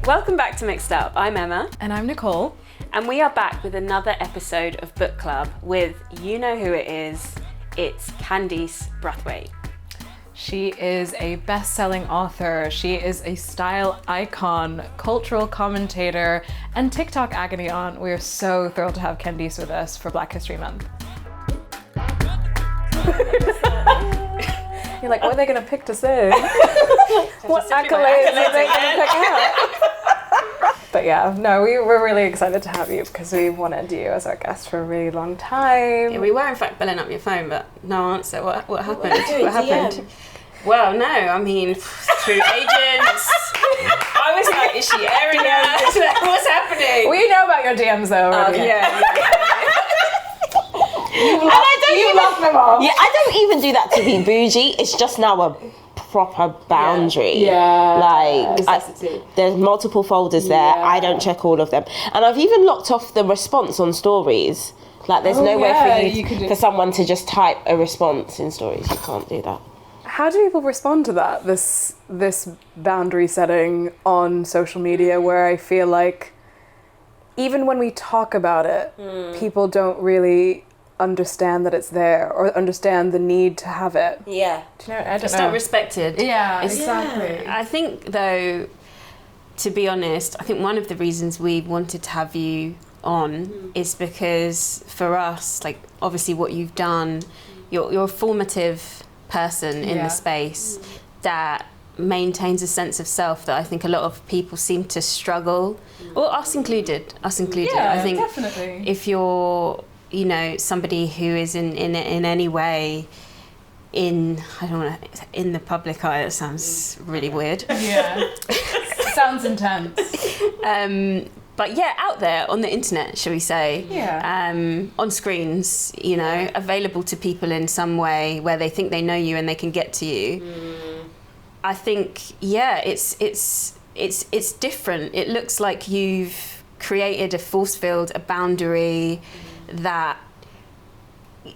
Welcome back to Mixed Up. I'm Emma. And I'm Nicole. And we are back with another episode of Book Club with you know who it is. It's Candice Brathwaite. She is a best-selling author. She is a style icon, cultural commentator, and TikTok agony aunt. We are so thrilled to have Candice with us for Black History Month. You're like, what are they going to pick to say? What accolades are they going to pick out? But yeah, no, we're really excited to have you because we wanted you as our guest for a really long time. Yeah, we were in fact belling up your phone, but no answer. What happened? What happened? Well, no, I mean, through agents. I was like, is she airing us? What's happening? We know about your DMs though already. Yeah. You love them all. Yeah, I don't even do that to be bougie. It's just now a proper boundary. There's multiple folders there. I don't check all of them, and I've even locked off the response on stories. Like, there's nowhere for someone to just type a response in stories. You can't do that. How do people respond to that? This boundary setting on social media, where I feel like even when we talk about it, people don't really understand that it's there or understand the need to have it. Yeah. Do you know? I don't It's know. not respected. Yeah, exactly. I think, though, to be honest, I think one of the reasons we wanted to have you on is because for us, like, obviously what you've done, you're a formative person in the space that maintains a sense of self that I think a lot of people seem to struggle, or us included. Yeah, I think definitely. if you're, you know, somebody who is in any way in the public eye, it sounds really weird. Yeah. Sounds intense. But yeah, out there on the internet, shall we say? Yeah. On screens, you know, available to people in some way where they think they know you and they can get to you. I think, it's different. It looks like you've created a force field, a boundary that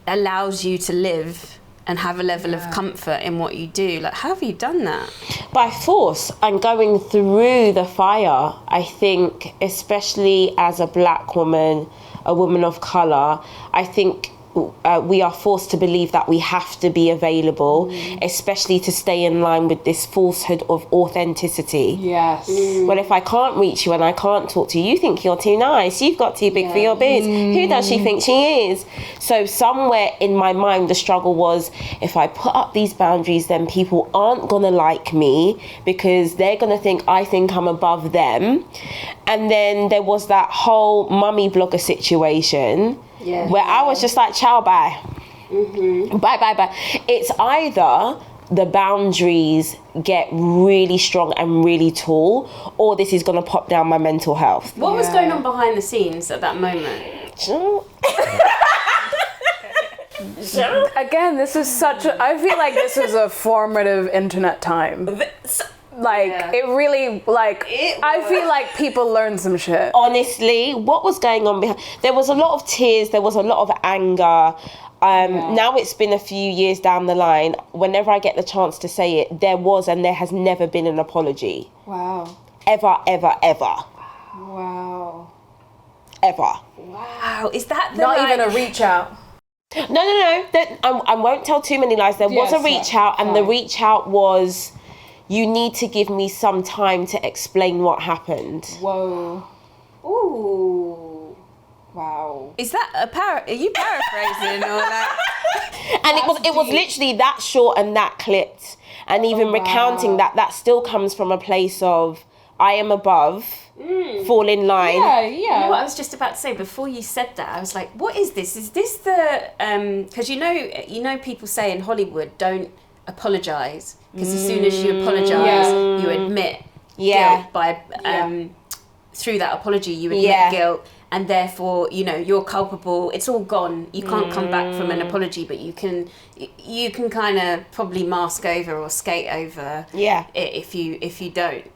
allows you to live and have a level of comfort in what you do. Like, how have you done that? By force and going through the fire. I think, especially as a Black woman, a woman of colour, I think we are forced to believe that we have to be available, especially to stay in line with this falsehood of authenticity. Yes. Well, if I can't reach you and I can't talk to you, you think you're too nice, you've got too big for your boots. Who does she think she is? So somewhere in my mind, the struggle was, if I put up these boundaries, then people aren't gonna like me because they're gonna think I think I'm above them. And then there was that whole mummy blogger situation where I was just like, ciao, bye. Bye. It's either the boundaries get really strong and really tall, or this is going to pop down my mental health. What was going on behind the scenes at that moment? Again, this is I feel like this is a formative internet time. It really, I feel like people learned some shit. Honestly, what was going on behind? There was a lot of tears, there was a lot of anger. Now it's been a few years down the line. Whenever I get the chance to say it, there was and there has never been an apology. Wow. Ever. Wow. Ever. Wow, is that Not even a reach out? No. I won't tell too many lies. There was a reach out, and the reach out was, you need to give me some time to explain what happened. Whoa. Ooh. Wow. Is that are you paraphrasing or like? And it was literally that short and that clipped. And even recounting that still comes from a place of, I am above, fall in line. Yeah. You know what I was just about to say before you said that, I was like, what is this? Is this the because you know people say in Hollywood, don't apologise, because as soon as you apologise, you admit guilt by through that apology you admit guilt, and therefore, you know, you're culpable. It's all gone. You can't come back from an apology, but you can kind of probably mask over or skate over it if you don't.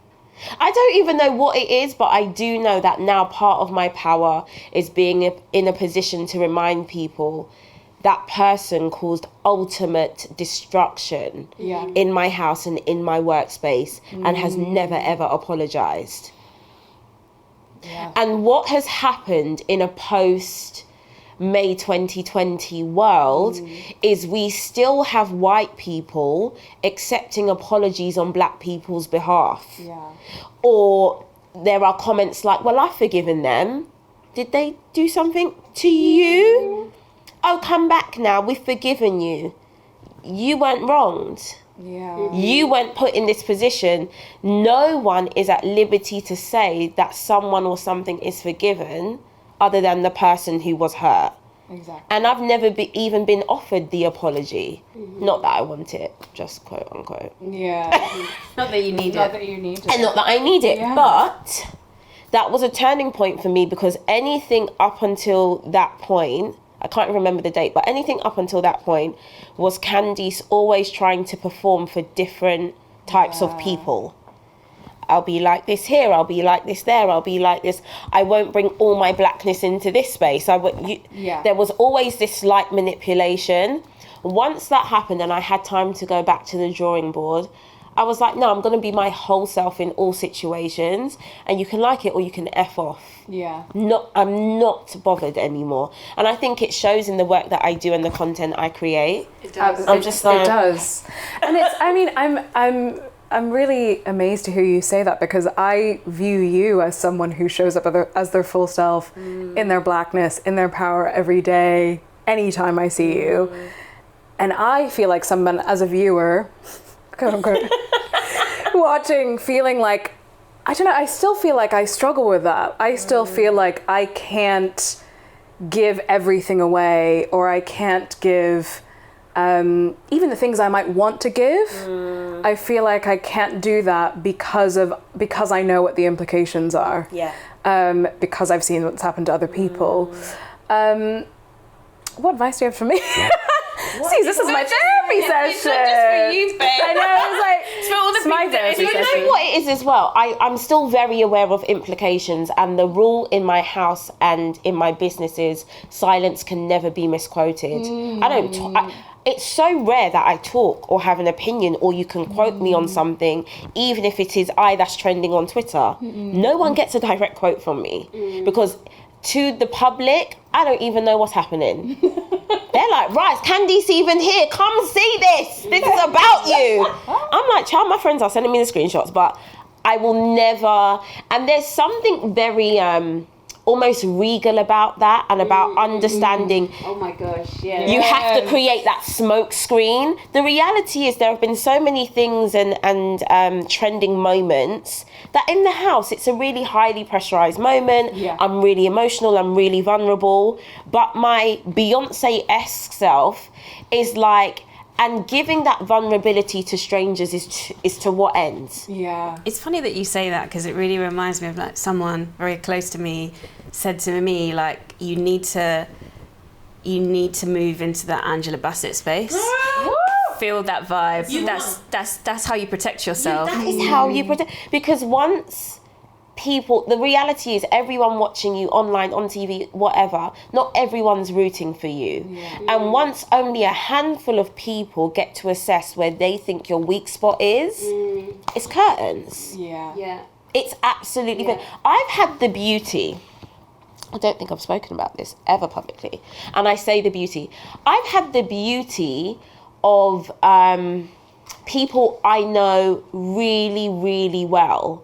I don't even know what it is, but I do know that now part of my power is being in a position to remind people that person caused ultimate destruction in my house and in my workspace and has never ever apologized. And what has happened in a post May 2020 world is we still have white people accepting apologies on black people's behalf. Or there are comments like, well, I've forgiven them. Did they do something to you? Oh, come back now. We've forgiven you. You weren't wronged. You weren't put in this position. No one is at liberty to say that someone or something is forgiven other than the person who was hurt. And I've never even been offered the apology. Not that I want it, just quote unquote. Not that you need it. And not that I need it, but that was a turning point for me, because anything up until that point, I can't remember the date, but anything up until that point was Candice always trying to perform for different types of people. I'll be like this here, I'll be like this there, I'll be like this. I won't bring all my blackness into this space. There was always this slight manipulation. Once that happened and I had time to go back to the drawing board, I was like, no, I'm going to be my whole self in all situations, and you can like it or you can F off. I'm not bothered anymore. And I think it shows in the work that I do and the content I create. It does. I'm just like, it does. And it's, I mean, I'm really amazed to hear you say that, because I view you as someone who shows up as their full self, in their blackness, in their power every day, anytime I see you. And I feel like someone, as a viewer, quote unquote, watching, feeling like, I don't know, I still feel like I struggle with that. I still feel like I can't give everything away, or I can't give even the things I might want to give. I feel like I can't do that because I know what the implications are. Because I've seen what's happened to other people. What advice do you have for me? See, this is my therapy session. It's not just for you, babe. I know, it's like, it's for all the it's my people. therapy you session. know what it is as well? I'm still very aware of implications, and the rule in my house and in my business is silence can never be misquoted. I don't it's so rare that I talk or have an opinion, or you can quote me on something, even if it is that's trending on Twitter. No one gets a direct quote from me, because to the public, I don't even know what's happening. They're like, right, is Candice even here? Come see this. This is about you. I'm like, child, my friends are sending me the screenshots, but I will never. And there's something very almost regal about that, and about understanding. Oh my gosh, yeah. You have to create that smoke screen. The reality is there have been so many things and trending moments that in the house it's a really highly pressurized moment. I'm really emotional, I'm really vulnerable, but my Beyonce-esque self is like, and giving that vulnerability to strangers is to what end? It's funny that you say that, because it really reminds me of like someone very close to me said to me, like, you need to move into that Angela Bassett space. Feel that vibe. That's how you protect yourself. That is how you protect, because once people, the reality is everyone watching you online, on TV, whatever, not everyone's rooting for you. And once only a handful of people get to assess where they think your weak spot is, it's curtains. It's absolutely I've had the beauty, I don't think I've spoken about this ever publicly, and I say the beauty, I've had the beauty of people I know really, really well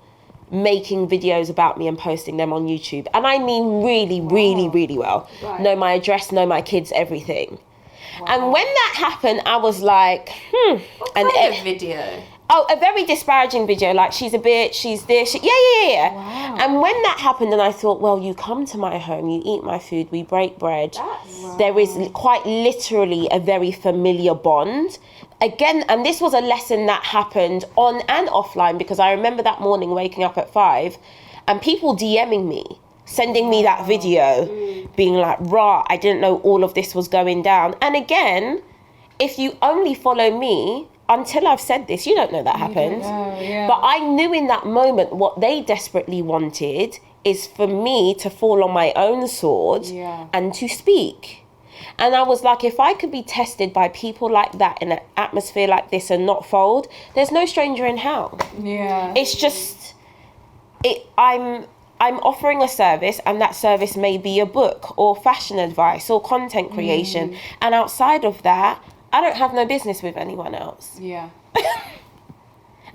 making videos about me and posting them on YouTube. And I mean really, really, really well. Know my address, know my kids, everything. And when that happened, I was like, What kind of video? Oh, a very disparaging video, like, she's a bitch, she's this, yeah. Wow. And when that happened, and I thought, well, you come to my home, you eat my food, we break bread. There is quite literally a very familiar bond. Again, and this was a lesson that happened on and offline, because I remember that morning waking up at 5 and people DMing me, sending me that video, being like, rah, I didn't know all of this was going down. And again, if you only follow me, until I've said this, you don't know that happened. But I knew in that moment what they desperately wanted is for me to fall on my own sword and to speak. And I was like, if I could be tested by people like that in an atmosphere like this and not fold, there's no stranger in hell. It's just, I'm I'm offering a service, and that service may be a book or fashion advice or content creation. And outside of that, I don't have no business with anyone else. Yeah.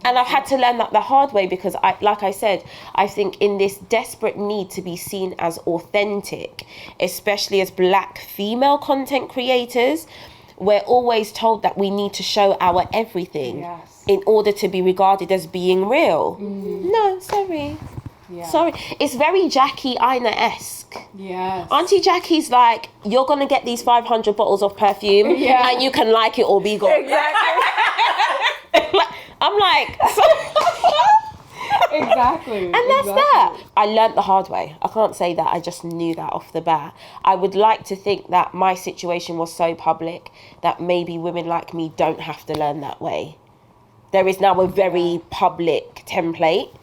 And I've had to learn that the hard way, because like I said, I think in this desperate need to be seen as authentic, especially as Black female content creators, we're always told that we need to show our everything in order to be regarded as being real. No, sorry. Yeah. Sorry. It's very Jackie Aina-esque. Yes. Auntie Jackie's like, you're going to get these 500 bottles of perfume and you can like it or be gone. Exactly. I'm like... Exactly. And that's that. I learnt the hard way. I can't say that I just knew that off the bat. I would like to think that my situation was so public that maybe women like me don't have to learn that way. There is now a very public template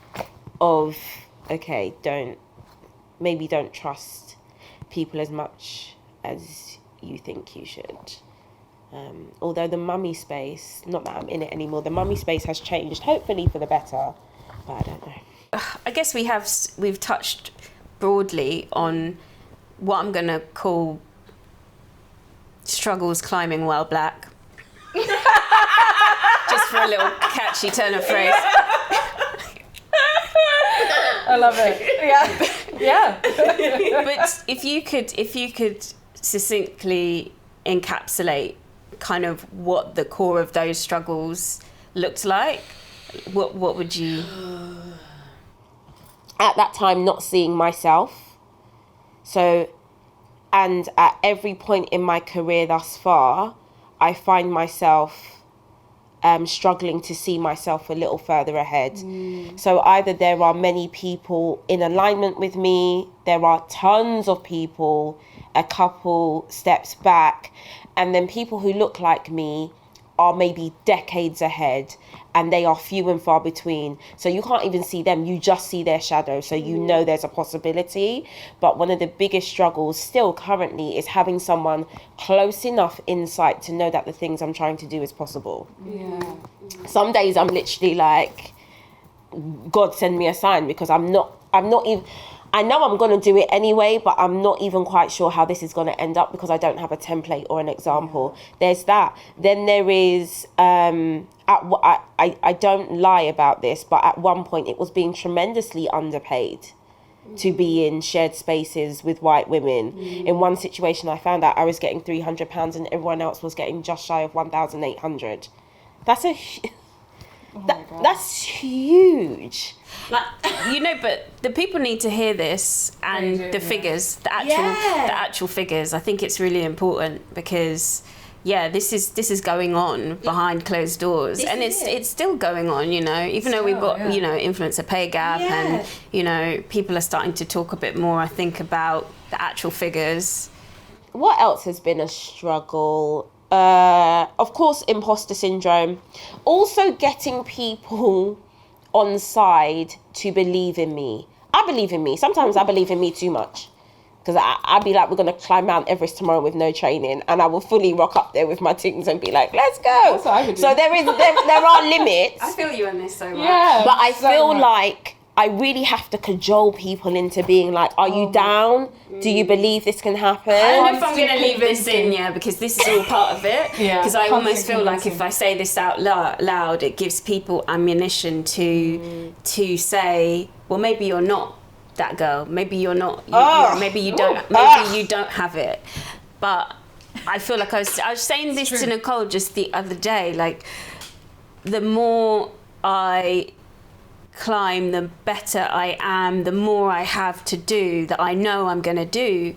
of, okay, don't trust people as much as you think you should. Although the mummy space, not that I'm in it anymore, the mummy space has changed, hopefully for the better. But I don't know. I guess we've touched broadly on what I'm going to call struggles climbing while Black. Just for a little catchy turn of phrase. I love it. Yeah. But if you could succinctly encapsulate kind of what the core of those struggles looked like, what would you... At that time, not seeing myself. So, and at every point in my career thus far, I find myself struggling to see myself a little further ahead. So either there are many people in alignment with me, there are tons of people a couple steps back, and then people who look like me are maybe decades ahead, and they are few and far between. So you can't even see them, you just see their shadow. So you know there's a possibility. But one of the biggest struggles still currently is having someone close enough insight to know that the things I'm trying to do is possible. Yeah. Some days I'm literally like, God send me a sign, because I'm not even, I know I'm going to do it anyway, but I'm not even quite sure how this is going to end up, because I don't have a template or an example. There's that. Then there is, I don't lie about this, but at one point it was being tremendously underpaid to be in shared spaces with white women. In one situation, I found out I was getting £300 and everyone else was getting just shy of 1,800. That's that's huge. Like, but the people need to hear this, and the figures, the actual figures. I think it's really important, because this is going on behind closed doors, and it's still going on, even though we've got influencer pay gap, and people are starting to talk a bit more, I think, about the actual figures. What else has been a struggle? Of course, imposter syndrome. Also getting people on side to believe in me. I believe in me. Sometimes I believe in me too much. Because I'd be like, we're going to climb Mount Everest tomorrow with no training. And I will fully rock up there with my things and be like, let's go. That's what I would do. So there are limits. I feel you on this so much. Yeah. But I feel like I really have to cajole people into being like, are you down? Do you believe this can happen? I don't know if I'm going to leave this in, because this is all part of it. Because I almost feel like if I say this out loud, it gives people ammunition to say, well, maybe you're not that girl. Maybe you're not. Maybe you don't. Maybe you don't have it. But I feel like I was saying this to Nicole just the other day. Like, the more I climb, the better I am, the more I have to do that I know I'm going to do,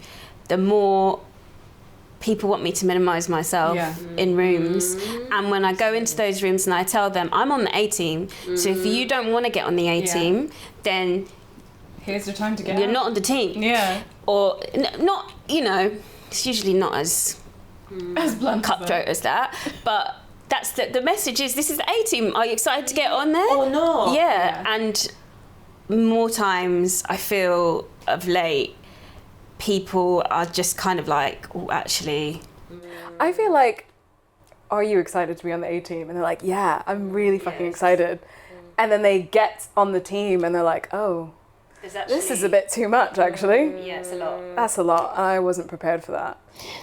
the more people want me to minimize myself in rooms. And when I go into those rooms and I tell them I'm on the A team, so if you don't want to get on the A team, then here's the time to get you're not on the team. Or not, it's usually not as blunt cutthroat as that, but that's the message is, this is the A team. Are you excited to get on there? Or not? Yeah. And more times I feel of late, people are just kind of like, oh, actually. I feel like, are you excited to be on the A team? And they're like, yeah, I'm really fucking excited. And then they get on the team and they're like, oh. this is a bit too much, actually. Yeah, it's a lot. That's a lot. I wasn't prepared for that.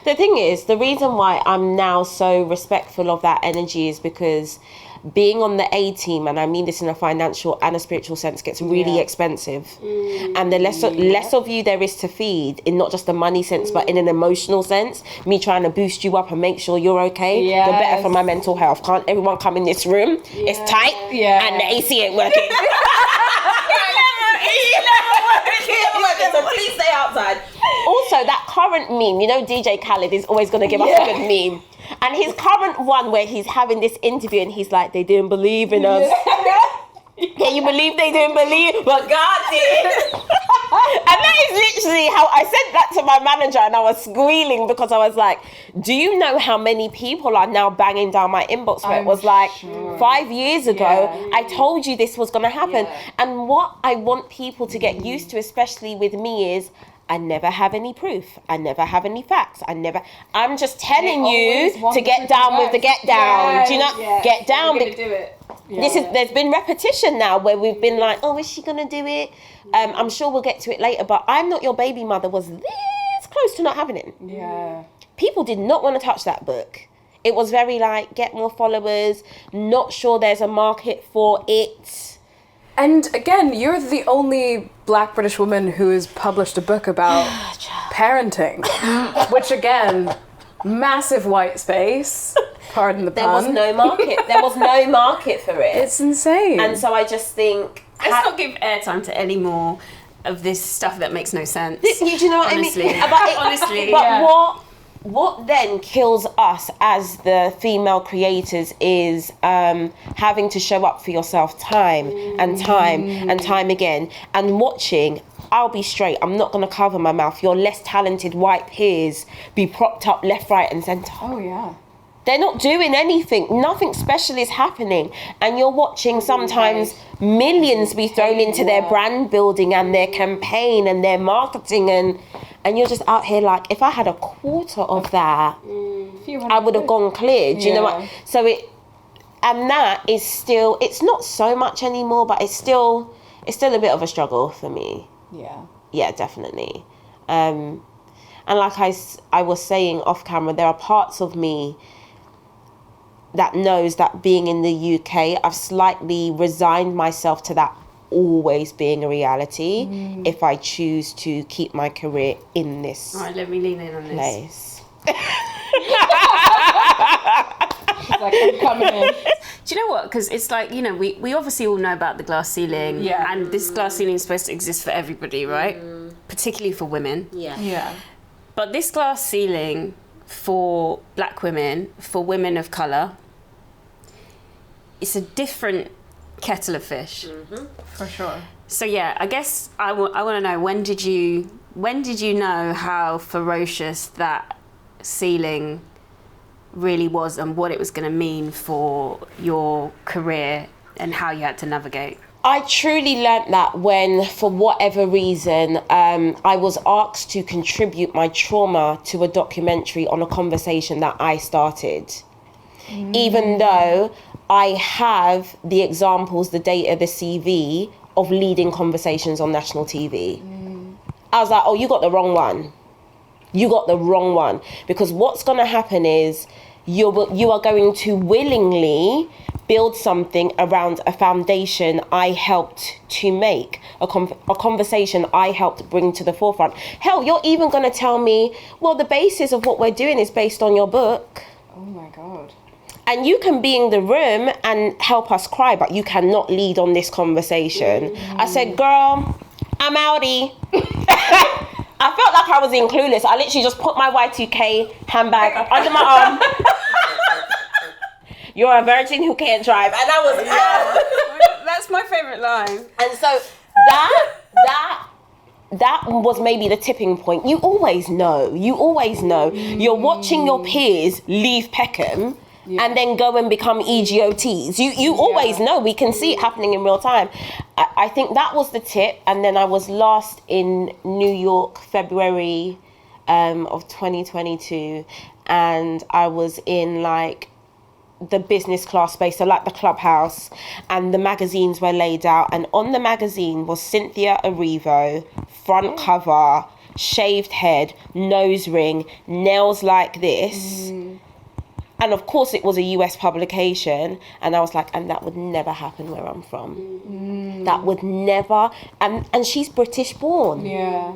The thing is, the reason why I'm now so respectful of that energy is because being on the A team, and I mean this in a financial and a spiritual sense, gets really expensive. And the less of you there is to feed, in not just the money sense, but in an emotional sense, me trying to boost you up and make sure you're okay, the better for my mental health. Can't everyone come in this room? It's tight and the AC ain't working. So please stay outside. Also, that current meme, you know, DJ Khaled is always going to give us a good meme. And his current one where he's having this interview and he's like, they didn't believe in us. Can you believe they didn't believe? But God did. And that is literally how I said that to my manager, and I was squealing because I was like, do you know how many people are now banging down my inbox where it was like 5 years ago, I told you this was going to happen. And what I want people to get used to, especially with me, is I never have any proof. I never have any facts. I'm just telling you to get down with the get down. Do you know? Get down. We're gonna do it. There's been repetition now where we've been like, oh, is she gonna do it? I'm sure we'll get to it later, but I'm Not Your Baby Mother was this close to not having it. People did not want to touch that book. It was very like, get more followers, not sure there's a market for it. And again, you're the only Black British woman who has published a book about parenting, which again, massive white space. Pardon the pun. There was no market. There was no market for it. It's insane. And so I just think, let's not give airtime to any more of this stuff that makes no sense. Do you know what honestly. I mean? Honestly. But what then kills us as the female creators is having to show up for yourself time and time again, and watching. I'll be straight, I'm not going to cover my mouth. Your less talented white peers be propped up left, right and centre. Oh yeah. They're not doing anything. Nothing special is happening. And you're watching sometimes millions be thrown into their brand building and their campaign and their marketing. And you're just out here like, if I had a quarter of that, I would have gone clear. Do you know what? So and that is still, it's not so much anymore, but it's still a bit of a struggle for me. Yeah, definitely. And like I was saying off camera, there are parts of me that knows that being in the UK, I've slightly resigned myself to that always being a reality if I choose to keep my career in this All right, let me lean in on this. place. She's like, I'm coming in. Do you know what? Because it's like, you know, we obviously all know about the glass ceiling. And this glass ceiling is supposed to exist for everybody, right? Particularly for women. Yeah. But this glass ceiling for Black women, for women of colour, it's a different kettle of fish. For sure. So yeah, I guess I want to know, when did you know how ferocious that ceiling really was and what it was going to mean for your career and how you had to navigate? I truly learnt that when, for whatever reason, I was asked to contribute my trauma to a documentary on a conversation that I started. Even though I have the examples, the data, the CV of leading conversations on national TV. I was like, oh, you got the wrong one. You got the wrong one. Because what's going to happen is you are going to willingly build something around a foundation I helped to make, a conversation I helped bring to the forefront. Hell, you're even going to tell me, well, the basis of what we're doing is based on your book. Oh my God. And you can be in the room and help us cry, but you cannot lead on this conversation. I said, girl, I'm outie. I felt like I was in Clueless. I literally just put my Y2K handbag under my arm. You're a virgin who can't drive. And I was out. That's my favourite line. And so that was maybe the tipping point. You always know. You're watching your peers leave Peckham and then go and become EGOTs. You always know. We can see it happening in real time. I think that was the tip. And then I was last in New York, February of 2022. And I was in like the business class space, so like the clubhouse, and the magazines were laid out, and on the magazine was Cynthia Erivo, front cover, shaved head, nose ring, nails like this. And of course it was a US publication, and I was like, and that would never happen where I'm from. That would never, and she's British born. Yeah.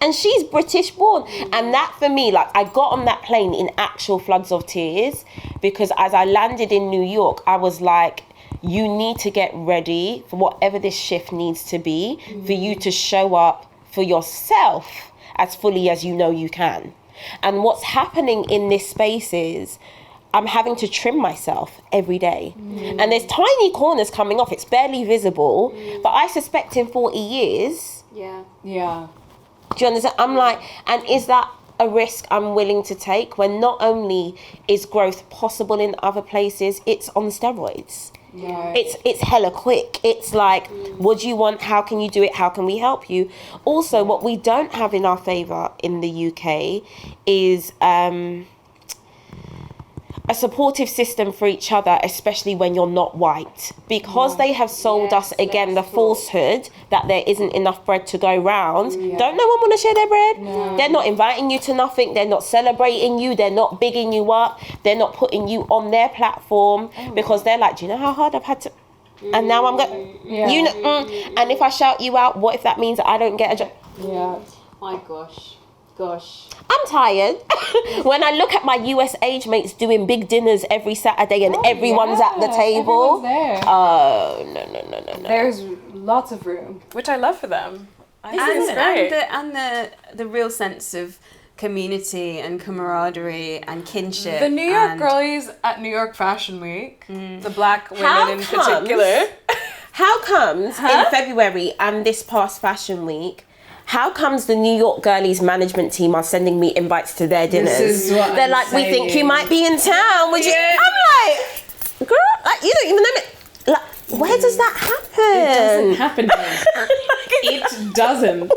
And she's British born. And that for me, like, I got on that plane in actual floods of tears, because as I landed in New York, I was like, you need to get ready for whatever this shift needs to be for you to show up for yourself as fully as you know you can. And what's happening in this space is I'm having to trim myself every day. And there's tiny corners coming off. It's barely visible. But I suspect in 40 years... Yeah. Do you understand? I'm like, and is that a risk I'm willing to take when not only is growth possible in other places, it's on steroids. Yeah. It's hella quick. It's like, what do you want? How can you do it? How can we help you? Also, what we don't have in our favour in the UK is a supportive system for each other, especially when you're not white, because they have sold us again the falsehood that there isn't enough bread to go round. Don't no one want to share their bread? They're not inviting you to nothing. They're not celebrating you. They're not bigging you up. They're not putting you on their platform because they're like, do you know how hard I've had to, and now I'm going, you know, and if I shout you out, what if that means I don't get a job? My gosh. I'm tired. When I look at my US age mates doing big dinners every Saturday and everyone's at the table. Everyone's there. Oh, no. There's lots of room, which I love for them. I think it's great. And the real sense of community and camaraderie and kinship. The New York and girlies at New York Fashion Week, the black women in particular. How comes in February and this past Fashion Week, how comes the New York girlies management team are sending me invites to their dinners? This is what They're I'm like, saying. we think you might be in town. Would you? I'm like, girl, like, you don't even know me. Like, where does that happen? It doesn't happen here. It doesn't.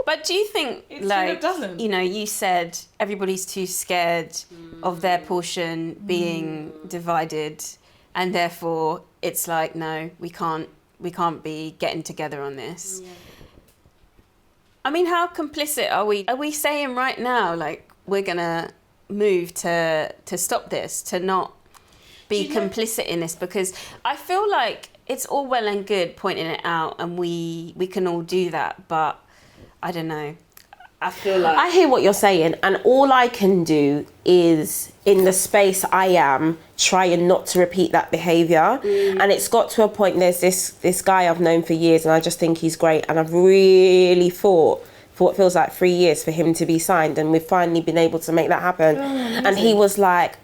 But do you think, like, doesn't. you know, you said everybody's too scared of their portion being divided, and therefore it's like, no, we can't be getting together on this. I mean, how complicit are we? Are we saying right now, like, we're gonna move to stop this, to not be complicit in this? Because I feel like it's all well and good pointing it out, and we can all do that, but I don't know. I feel like I hear what you're saying, and all I can do is, in the space I am, trying not to repeat that behaviour. And it's got to a point, there's this guy I've known for years, and I just think he's great, and I've really fought for what feels like 3 years for him to be signed, and we've finally been able to make that happen. And he was like,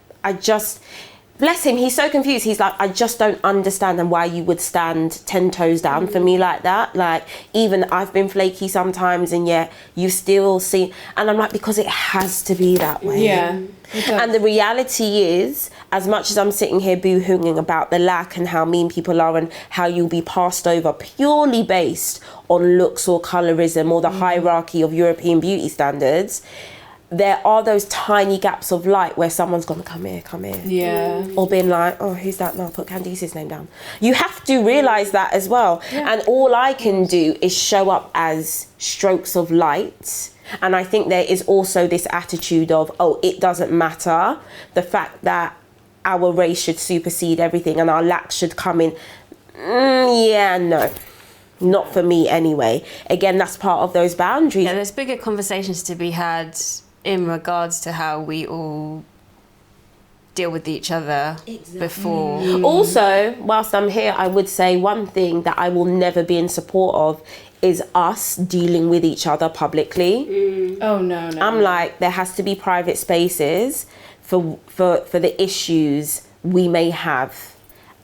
bless him, he's so confused. He's like, I just don't understand and why you would stand 10 toes down for me like that. Like, even I've been flaky sometimes, and yet you still see. And I'm like, because it has to be that way. Yeah. And the reality is, as much as I'm sitting here boo-hooing about the lack and how mean people are and how you'll be passed over purely based on looks or colorism or the hierarchy of European beauty standards, there are those tiny gaps of light where someone's gonna come here. Yeah. Or being like, oh, who's that? No, put Candice's name down. You have to realise that as well. Yeah. And all I can do is show up as strokes of light. And I think there is also this attitude of, oh, it doesn't matter. The fact that our race should supersede everything and our lack should come in. No. Not for me anyway. Again, that's part of those boundaries. Yeah, there's bigger conversations to be had in regards to how we all deal with each other before. Also, whilst I'm here, I would say one thing that I will never be in support of is us dealing with each other publicly. Oh, no. I'm like, there has to be private spaces for the issues we may have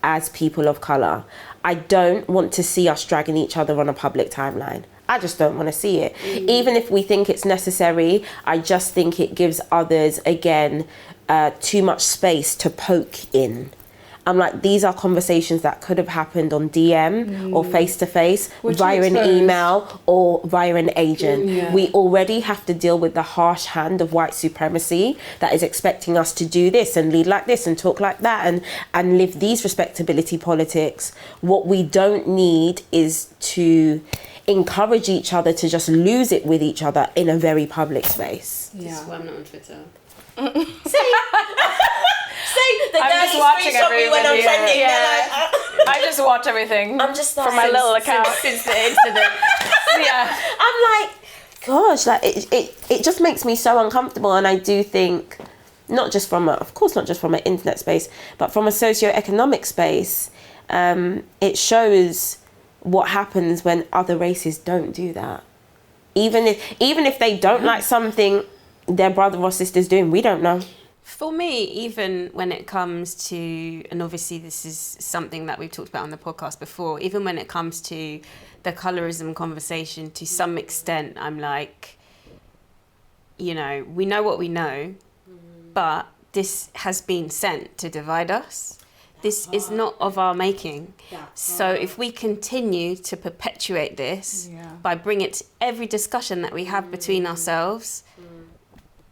as people of colour. I don't want to see us dragging each other on a public timeline. I just don't want to see it. Even if we think it's necessary, I just think it gives others, again, too much space to poke in. I'm like, these are conversations that could have happened on DM or face-to-face, via an email or via an agent. We already have to deal with the harsh hand of white supremacy that is expecting us to do this and lead like this and talk like that and live these respectability politics. What we don't need is to encourage each other to just lose it with each other in a very public space. This is why I'm not on Twitter. I'm just watching everything. When I'm trending. I just watch everything. I'm just from my little account since the incident. I'm like, gosh, like it just makes me so uncomfortable. And I do think, not just from an internet space, but from a socio-economic space, it shows what happens when other races don't do that. Even if they don't like something their brother or sister's doing, we don't know. For me, even when it comes to, and obviously this is something that we've talked about on the podcast before, even when it comes to the colorism conversation, to some extent, I'm like, we know what we know, but this has been sent to divide us. This is not of our making. So if we continue to perpetuate this by bringing it to every discussion that we have between ourselves,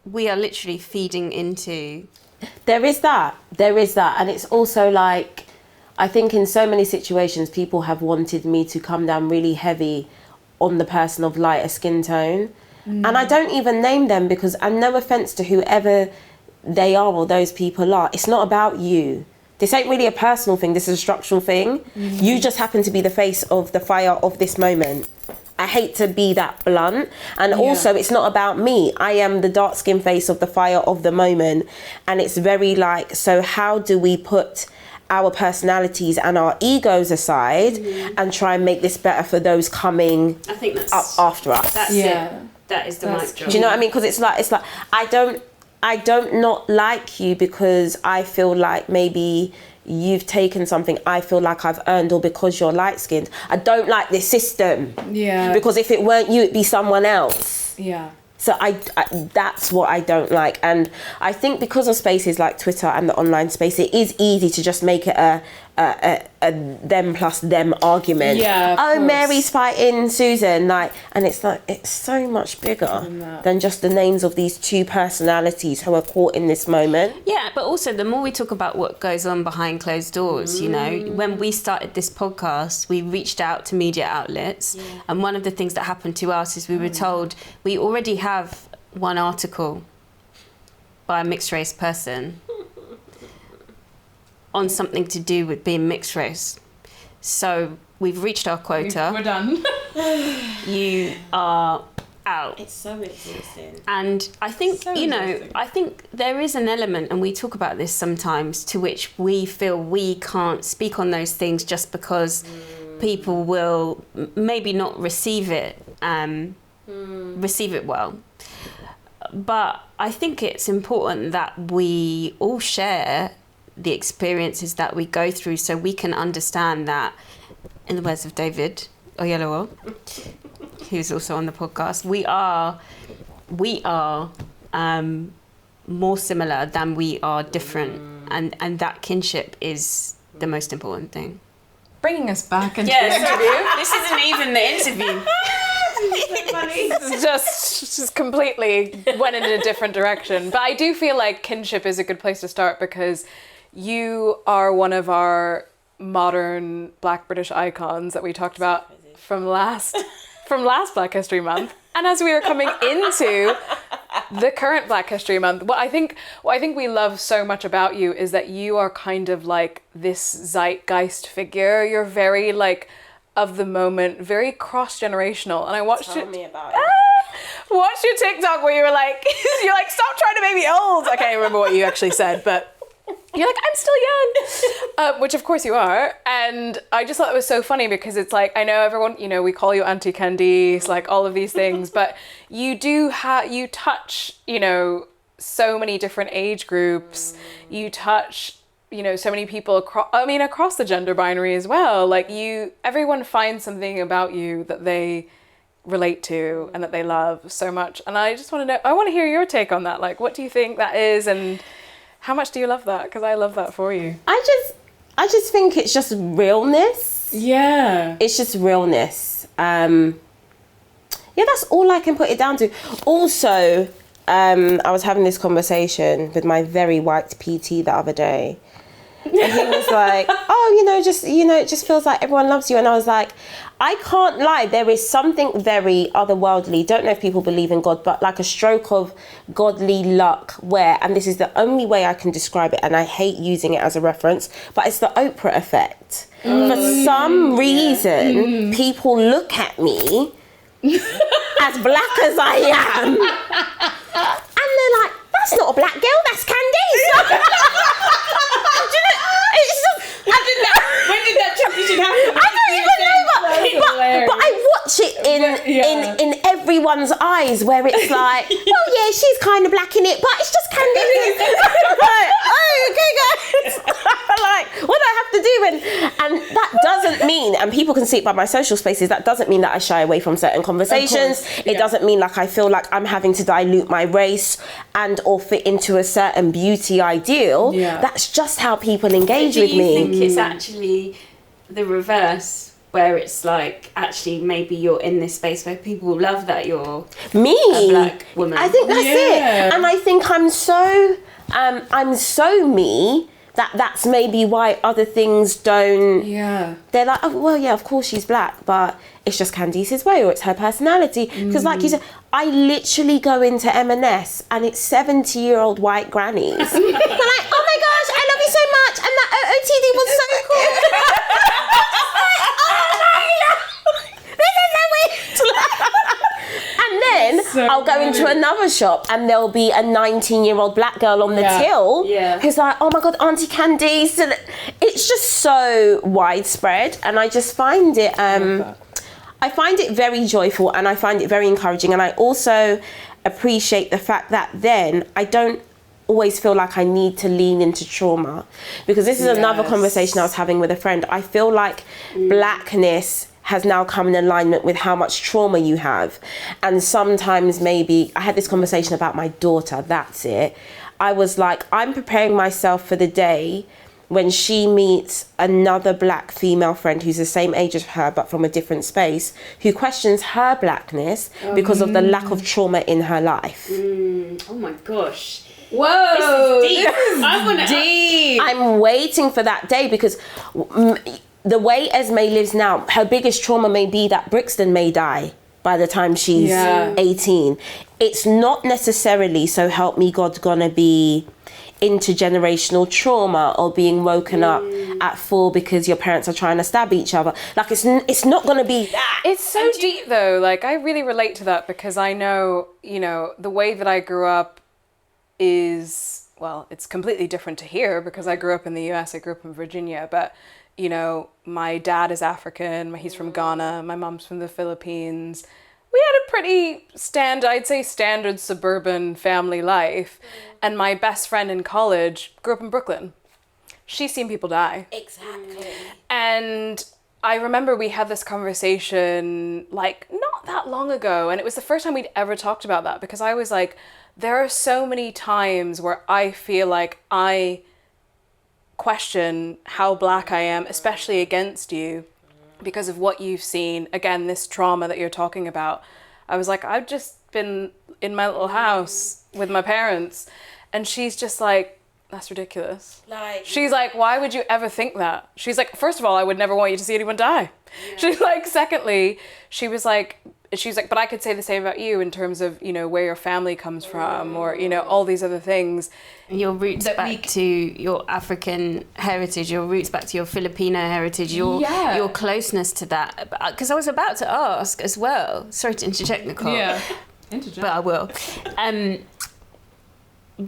we are literally feeding into... There is that. And it's also like, I think in so many situations, people have wanted me to come down really heavy on the person of lighter skin tone. And I don't even name them because, and no offence to whoever they are or those people are, it's not about you. This ain't really a personal thing, this is a structural thing. You just happen to be the face of the fire of this moment. I hate to be that blunt. And also, it's not about me. I am the dark skin face of the fire of the moment. And it's very like, so how do we put our personalities and our egos aside and try and make this better for those coming up after us? That's it. That is the mic drop. Do you know what I mean? Because it's like I don't not like you because I feel like maybe you've taken something I feel like I've earned, or because you're light skinned. I don't like this system. Because if it weren't you, it'd be someone else. So I that's what I don't like. And I think because of spaces like Twitter and the online space, it is easy to just make it a them plus them argument. Mary's fighting Susan, and it's like, it's so much bigger than just the names of these two personalities who are caught in this moment. Yeah, but also the more we talk about what goes on behind closed doors, when we started this podcast, we reached out to media outlets, and one of the things that happened to us is we were told we already have one article by a mixed race person on something to do with being mixed race. So we've reached our quota. We're done. You are out. It's so exhausting. And I think, I think there is an element, and we talk about this sometimes, to which we feel we can't speak on those things just because people will maybe not receive it well. But I think it's important that we all share the experiences that we go through so we can understand that, in the words of David Oyelowo, who's also on the podcast, we are more similar than we are different, and that kinship is the most important thing. Bringing us back into the interview. This isn't even the interview. just completely went in a different direction. But I do feel like kinship is a good place to start, because you are one of our modern Black British icons that we talked about from last Black History Month. And as we are coming into the current Black History Month, what I think we love so much about you is that you are kind of like this zeitgeist figure. You're very like of the moment, very cross-generational. And I watched Tell me about it. Watched your TikTok where you were like, you're like, stop trying to make me old. I can't remember what you actually said, but you're like, I'm still young, which of course you are. And I just thought it was so funny because it's like, I know everyone, we call you Auntie Candice, like all of these things, but you do you touch, so many different age groups. You touch, so many people across the gender binary as well. Like everyone finds something about you that they relate to and that they love so much. And I just want to know, I want to hear your take on that. Like, what do you think that is, and how much do you love that? Because I love that for you. I just think it's just realness. Yeah. It's just realness. Yeah, that's all I can put it down to. Also, I was having this conversation with my very white PT the other day. And he was like, it just feels like everyone loves you. And I was like, I can't lie. There is something very otherworldly. Don't know if people believe in God, but like a stroke of godly luck where, and this is the only way I can describe it, and I hate using it as a reference, but it's the Oprah effect. For some reason, people look at me as black as I am, and they're like, that's not a black girl, that's Candice. When did that transition happen? I don't even know, but I watch it in everyone's eyes where it's like, oh yeah, she's kind of black in it, but it's just Candice. Like, oh, okay, guys. Like, what do I have to do? And that doesn't mean, and people can see it by my social spaces, that doesn't mean that I shy away from certain conversations. It doesn't mean like I feel like I'm having to dilute my race and or fit into a certain beauty ideal. That's just how people engage with me. Do you think it's actually the reverse, where it's like, actually maybe you're in this space where people love that you're a black woman? I think that's it. And I think I'm so me that's maybe why other things don't. They're like, oh well, yeah, of course she's black, but it's just Candice's way, or it's her personality. Because like you said, I literally go into M&S and it's 70-year-old white grannies. They're like, oh my gosh, I love you so much, and that OOTD was so cool. Oh my God, this is so weird. And then I'll go into another shop and there'll be a 19-year-old black girl on the till who's like, oh my God, Auntie Candice. And it's just so widespread, and I just find it I find it very joyful, and I find it very encouraging. And I also appreciate the fact that then I don't always feel like I need to lean into trauma, because this is another conversation I was having with a friend. I feel like blackness has now come in alignment with how much trauma you have. And sometimes maybe, I had this conversation about my daughter, that's it. I was like, I'm preparing myself for the day when she meets another black female friend who's the same age as her but from a different space, who questions her blackness because of the lack of trauma in her life. Oh my gosh. Whoa, this is deep. I'm waiting for that day, because the way Esme lives now, her biggest trauma may be that Brixton may die by the time she's 18. It's not necessarily, so help me God, gonna be intergenerational trauma or being woken up at 4 because your parents are trying to stab each other. Like, it's not gonna be that. It's so deep though. Like, I really relate to that, because I know, the way that I grew up is, well, it's completely different to here, because I grew up in the US, I grew up in Virginia, but my dad is African, he's from Ghana, my mom's from the Philippines. We had a pretty standard suburban family life. And my best friend in college grew up in Brooklyn. She's seen people die. Exactly. And I remember we had this conversation like not that long ago, and it was the first time we'd ever talked about that, because I was like, there are so many times where I feel like I question how black I am, especially against you, because of what you've seen. Again, this trauma that you're talking about. I was like, I've just been in my little house with my parents, and she's just like, that's ridiculous. She's like, why would you ever think that? She's like, first of all, I would never want you to see anyone die. She's like, secondly, she's like, but I could say the same about you in terms of, where your family comes from, or, all these other things. Your roots back to your African heritage, your roots back to your Filipino heritage, your closeness to that. Because I was about to ask as well. Sorry to interject, Nicole. Yeah, but I will.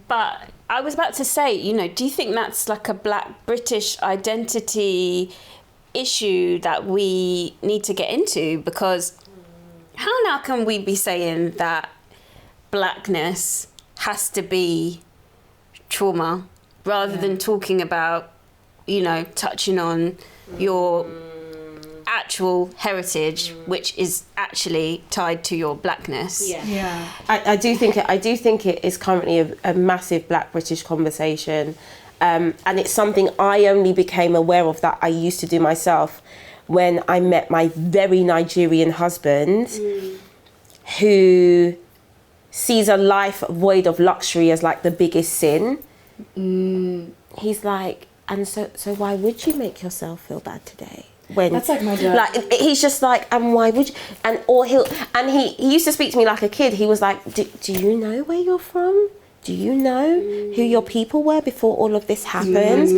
But I was about to say, do you think that's like a black British identity issue that we need to get into? Because how now can we be saying that blackness has to be trauma rather than talking about, touching on your actual heritage, which is actually tied to your blackness? I do think it is currently a massive black British conversation, And it's something I only became aware of that I used to do myself when I met my very Nigerian husband, who sees a life void of luxury as like the biggest sin. He's like, and so why would you make yourself feel bad today? When That's like my dad. Like, he's just like, and why would you? He used to speak to me like a kid. He was like, do you know where you're from? Do you know who your people were before all of this happened?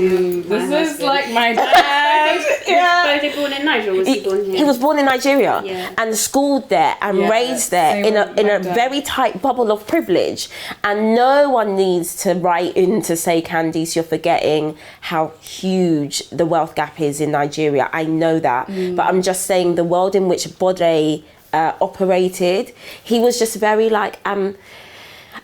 This is like my dad. Was he born in Nigeria or was he born here? He was born in Nigeria, Yeah. and schooled there and raised there in a very tight bubble of privilege. And no one needs to write in to say, Candice, you're forgetting how huge the wealth gap is in Nigeria. I know that. But I'm just saying the world in which Bode operated, he was just very like...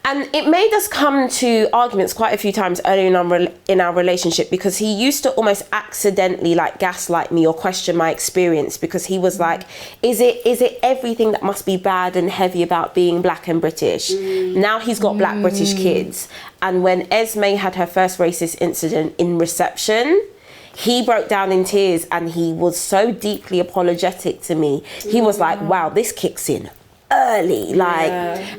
And it made us come to arguments quite a few times early in our relationship, because he used to almost accidentally like gaslight me or question my experience, because he was like, is it everything that must be bad and heavy about being black and British? Now he's got black British kids. And when Esme had her first racist incident in reception, he broke down in tears and he was so deeply apologetic to me. He was like, wow, this kicks in early, like,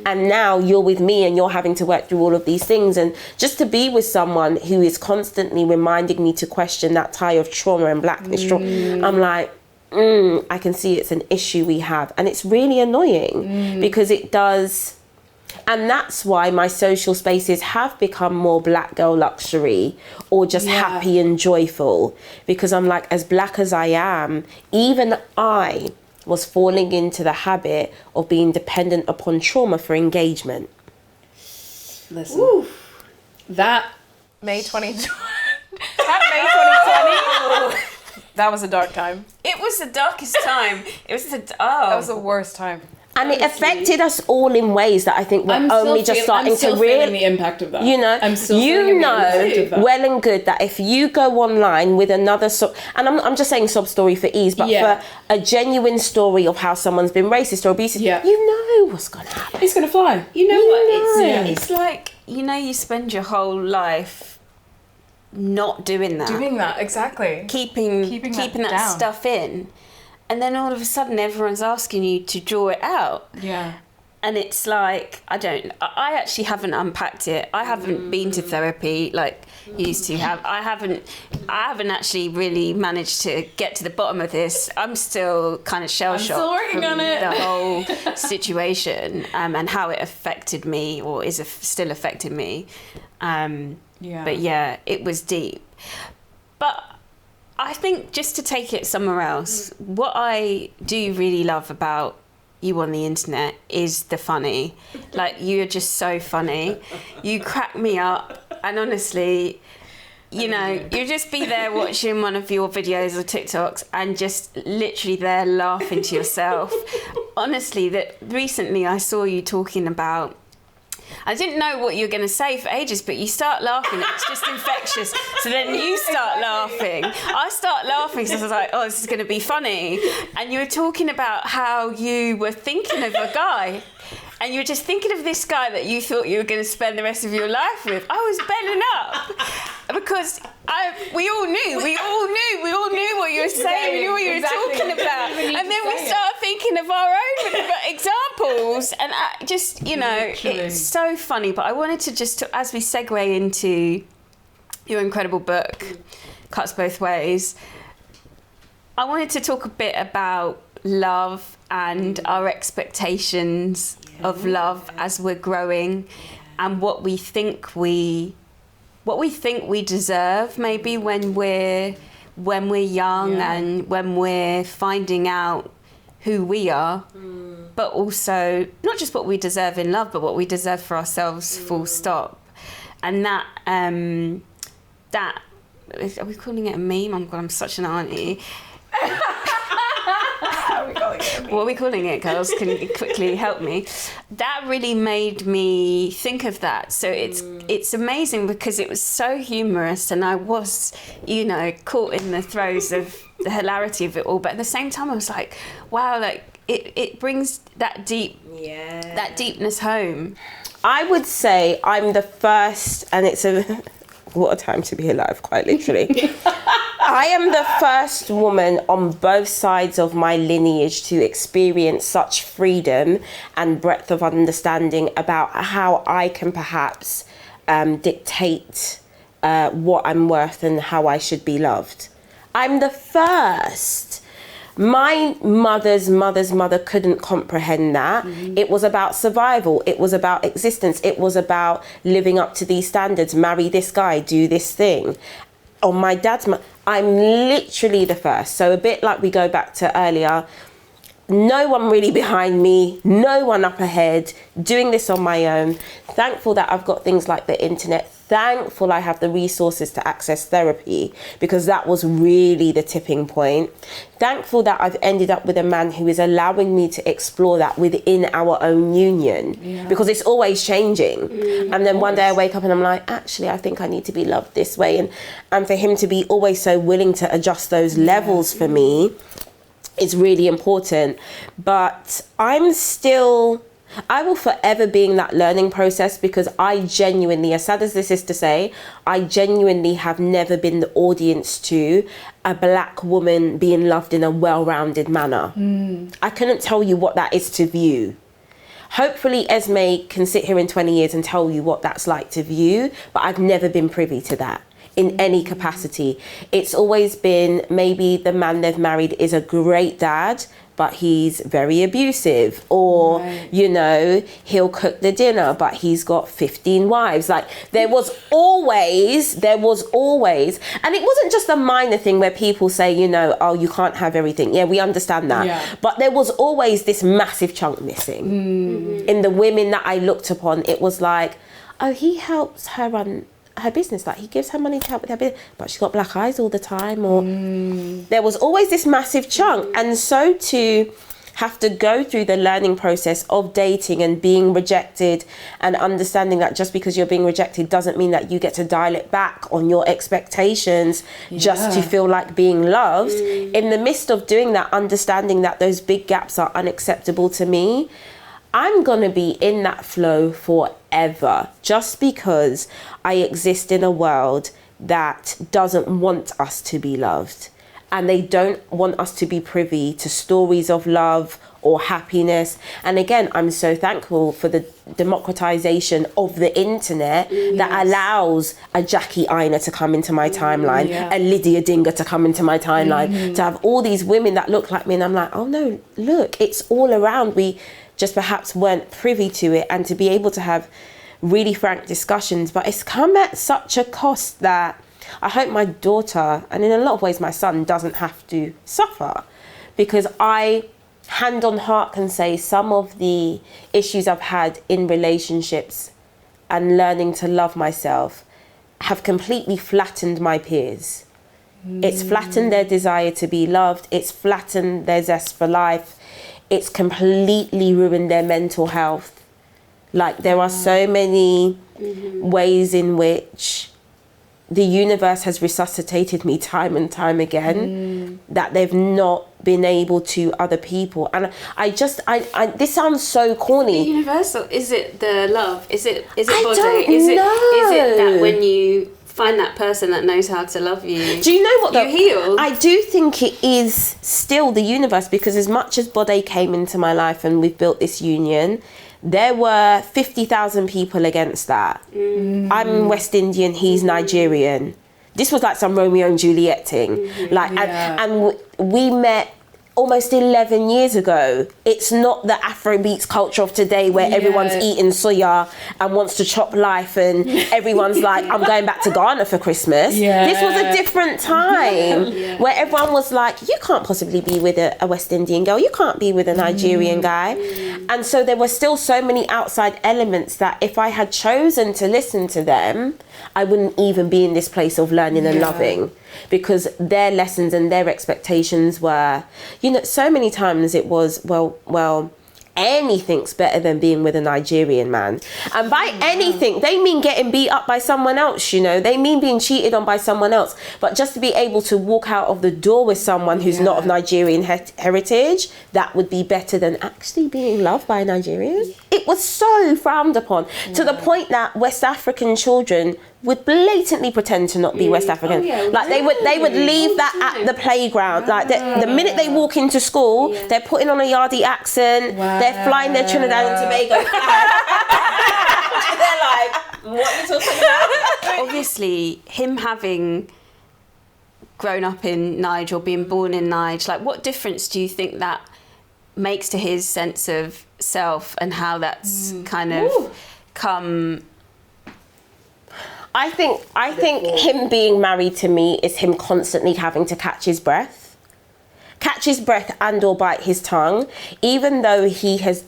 and now you're with me and you're having to work through all of these things. And just to be with someone who is constantly reminding me to question that tie of trauma and blackness, I'm like, I can see it's an issue we have, and it's really annoying because it does. And that's why my social spaces have become more black girl luxury or just happy and joyful, because I'm like, as black as I am, even I was falling into the habit of being dependent upon trauma for engagement. Listen, that May 2020. That May 2020. That was a dark time. It was the darkest time. It was That was the worst time. And it affected us all in ways that I think we're only just starting to feeling realize. the impact of that. You know, I'm still you feeling the know impact of that. well and good that if you go online with another and I'm just saying sob story for ease, but for a genuine story of how someone's been racist or abusive, you know what's gonna happen. It's gonna fly. You know what? It's like, you know, you spend your whole life not doing that. Doing that, exactly. Keeping that that down. stuff in. And then all of a sudden everyone's asking you to draw it out. Yeah. And it's like, I actually haven't unpacked it. I haven't been to therapy like you used to have. I haven't actually really managed to get to the bottom of this. I'm still kind of shell-shocked still working from on it. the whole situation and how it affected me, or is still affecting me. But yeah, it was deep. But I think, just to take it somewhere else, what I do really love about you on the internet is the funny. Like, you're just so funny. You crack me up, and honestly, you know, you just be there watching one of your videos or TikToks and just literally there laughing to yourself. Honestly, that recently I saw you talking about, I didn't know what you were going to say for ages, but you start laughing. It's just infectious. So then you start laughing. I start laughing because I was like, oh, this is going to be funny. And you were talking about how you were thinking of a guy. And you were just thinking of this guy that you thought you were going to spend the rest of your life with. I was belling up because we all knew what you were saying. We knew what you were talking about. And then we started thinking of our own examples. And just, you know, it's so funny. But I wanted to just, as we segue into your incredible book, Cuts Both Ways, I wanted to talk a bit about love and our expectations of love as we're growing, and what we think we deserve, maybe when we're young and when we're finding out who we are, but also not just what we deserve in love, but what we deserve for ourselves, full stop. And that are we calling it a meme? Oh God, I'm such an auntie. What are we calling it, girls? Can you quickly help me? That really made me think of that. So it's amazing because it was so humorous, and I was, you know, caught in the throes of the hilarity of it all. But at the same time, I was like, wow, like it brings that deepness home. I would say I'm the first, and it's what a time to be alive, quite literally. I am the first woman on both sides of my lineage to experience such freedom and breadth of understanding about how I can perhaps dictate what I'm worth and how I should be loved. I'm the first. My mother's mother couldn't comprehend that. It was about survival. It was about existence. It was about living up to these standards. Marry this guy, do this thing. On my dad's, I'm literally the first. So a bit like we go back to earlier, no one really behind me, no one up ahead, doing this on my own. Thankful that I've got things like the internet. Thankful I have the resources to access therapy, because that was really the tipping point. Thankful that I've ended up with a man who is allowing me to explore that within our own union, because it's always changing. And then one day I wake up and I'm like, actually, I think I need to be loved this way. And for him to be always so willing to adjust those levels for me is really important. But I will forever be in that learning process, because I genuinely, as sad as this is to say, I genuinely have never been the audience to a black woman being loved in a well-rounded manner. I couldn't tell you what that is to view. Hopefully Esme can sit here in 20 years and tell you what that's like to view, but I've never been privy to that in any capacity. It's always been, maybe the man they've married is a great dad, but he's very abusive, or you know, he'll cook the dinner but he's got 15 wives. Like there was always, and it wasn't just a minor thing where people say, you know, oh, you can't have everything. Yeah, we understand that, but there was always this massive chunk missing. In the women that I looked upon, it was like, oh, he helps her run her business, like he gives her money to help with her business, but she's got black eyes all the time, or there was always this massive chunk. And so to have to go through the learning process of dating and being rejected, and understanding that just because you're being rejected doesn't mean that you get to dial it back on your expectations just to feel like being loved. In the midst of doing that, understanding that those big gaps are unacceptable to me, I'm gonna be in that flow forever, just because I exist in a world that doesn't want us to be loved, and they don't want us to be privy to stories of love or happiness. And again, I'm so thankful for the democratization of the internet that allows a Jackie Aina to come into my timeline, a Lydia Dinger to come into my timeline, to have all these women that look like me, and I'm like, oh no, look, it's all around. We just perhaps weren't privy to it, and to be able to have really frank discussions. But it's come at such a cost that I hope my daughter, and in a lot of ways my son, doesn't have to suffer, because I, hand on heart, can say some of the issues I've had in relationships and learning to love myself have completely flattened my peers. It's flattened their desire to be loved. It's flattened their zest for life. It's completely ruined their mental health. Like there are so many ways in which the universe has resuscitated me time and time again that they've not been able to other people. And I this sounds so corny. The universal, is it the love? Is it body? Don't is know. Is it that when you find that person that knows how to love you, do you know what, you heal? I do think it is still the universe, because as much as Bode came into my life and we've built this union, there were 50,000 people against that. I'm West Indian, he's Nigerian. This was like some Romeo and Juliet thing. And we met almost 11 years ago. It's not the Afrobeats culture of today where everyone's eating soya and wants to chop life, and everyone's like, I'm going back to Ghana for Christmas. This was a different time where everyone was like, you can't possibly be with a West Indian girl, you can't be with a Nigerian guy. And so there were still so many outside elements that if I had chosen to listen to them, I wouldn't even be in this place of learning and loving, because their lessons and their expectations were, you know, so many times it was, well, anything's better than being with a Nigerian man. And by anything, they mean getting beat up by someone else, you know, they mean being cheated on by someone else. But just to be able to walk out of the door with someone who's not of Nigerian heritage, that would be better than actually being loved by a Nigerian. It was so frowned upon, to the point that West African children would blatantly pretend to not be West African. Like they would leave that at the playground. Like the minute they walk into school, they're putting on a Yardie accent. They're flying their Trinidad and Tobago flag. And they're like, what are you talking about? Obviously, him having grown up in Nige or being born in Nige, like what difference do you think that makes to his sense of self and how that's kind of come? I think him being married to me is him constantly having to catch his breath and or bite his tongue, even though he has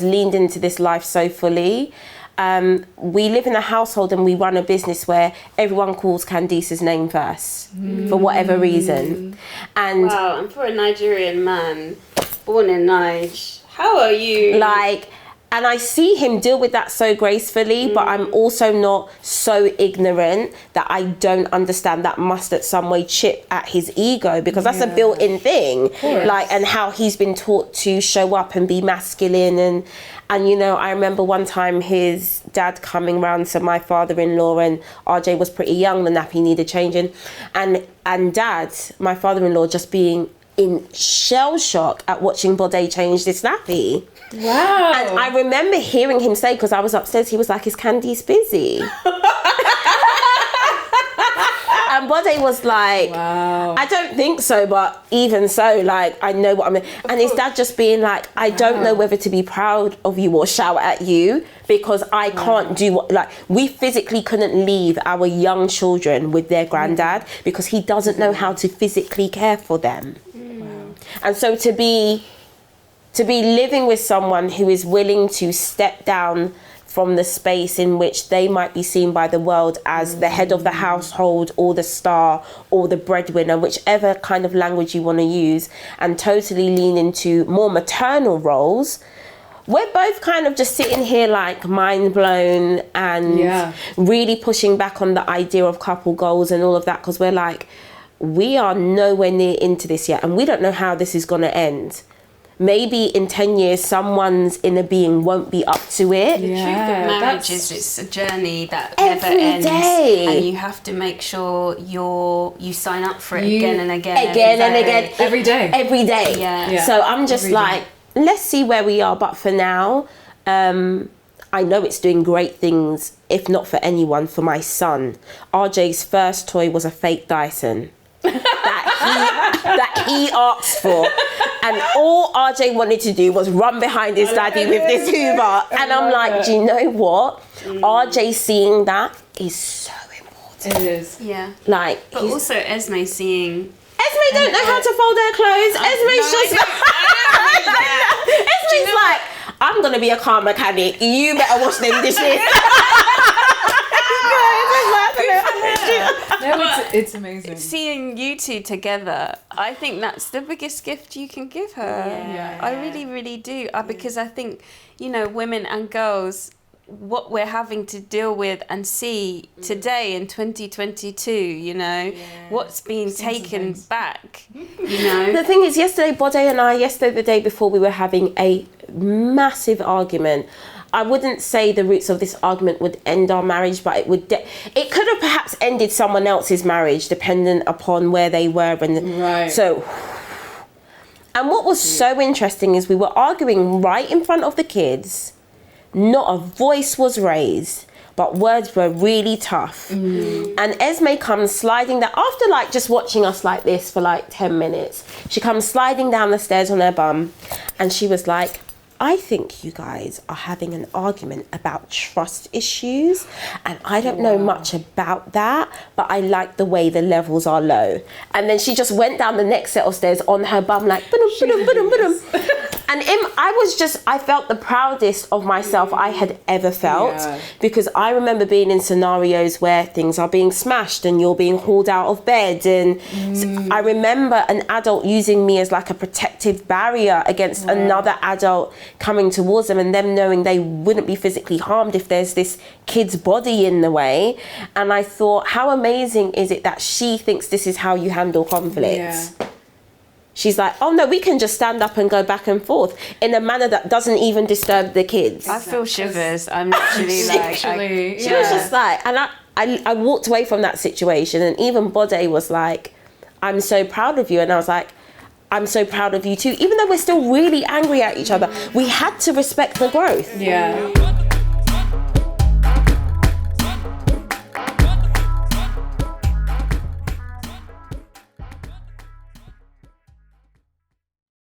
leaned into this life so fully. We live in a household and we run a business where everyone calls Candice's name first for whatever reason. And wow, and for a Nigerian man born in Nige, how are you? Like, and I see him deal with that so gracefully, but I'm also not so ignorant that I don't understand that must at some way chip at his ego, because that's a built-in thing. Like, and how he's been taught to show up and be masculine. And you know, I remember one time his dad coming round to my father-in-law, and RJ was pretty young, the nappy needed changing, and dad, my father-in-law, just being in shell shock at watching Bode change this nappy. Wow. And I remember hearing him say, because I was upstairs, he was like, is Candice busy? And Bode was like, wow. I don't think so, but even so, like, I know what I mean. And his dad just being like, I don't know whether to be proud of you or shout at you, because I can't do what, like, we physically couldn't leave our young children with their granddad because he doesn't know how to physically care for them. And so to be living with someone who is willing to step down from the space in which they might be seen by the world as the head of the household or the star or the breadwinner, whichever kind of language you want to use, and totally lean into more maternal roles, we're both kind of just sitting here like mind blown and really pushing back on the idea of couple goals and all of that, because we're like, we are nowhere near into this yet, and we don't know how this is going to end. Maybe in 10 years, someone's inner being won't be up to it. The truth of marriage is it's a journey that never ends. And you have to make sure you sign up for it again and again. Again and again. Every day. Every day. Yeah. So I'm just like, let's see where we are. But for now, I know it's doing great things, if not for anyone, for my son. RJ's first toy was a fake Dyson that he asked for, and all RJ wanted to do was run behind his daddy with this Hoover, and I'm like, do you know what? RJ seeing that is so important. It is. Yeah. Like, but also Esme seeing. Esme don't know how to fold her clothes. Esme's just. Esme's like, I'm gonna be a car mechanic. You better wash them dishes. No, it's amazing. Seeing you two together, I think that's the biggest gift you can give her. I really, really do. Because I think, you know, women and girls, what we're having to deal with and see today in 2022, you know, what's being taken back, you know. The thing is, yesterday the day before, we were having a massive argument. I wouldn't say the roots of this argument would end our marriage, but it would. It could have perhaps ended someone else's marriage, dependent upon where they were. And so, and what was so interesting is we were arguing right in front of the kids. Not a voice was raised, but words were really tough. And Esme comes sliding down, after like just watching us like this for like 10 minutes, she comes sliding down the stairs on her bum, and she was like, I think you guys are having an argument about trust issues, and I don't know much about that, but I like the way the levels are low. And then she just went down the next set of stairs on her bum like, ba-dum, ba-dum, ba-dum, ba-dum. And I felt the proudest of myself I had ever felt, because I remember being in scenarios where things are being smashed and you're being hauled out of bed. And I remember an adult using me as like a protective barrier against another adult coming towards them, and them knowing they wouldn't be physically harmed if there's this kid's body in the way. And I thought, how amazing is it that she thinks this is how you handle conflict? She's like, oh no, we can just stand up and go back and forth in a manner that doesn't even disturb the kids. I feel shivers. I'm literally like... She was just like, and I walked away from that situation, and even Bode was like, I'm so proud of you. And I was like, I'm so proud of you too. Even though we're still really angry at each other, we had to respect the growth. Yeah.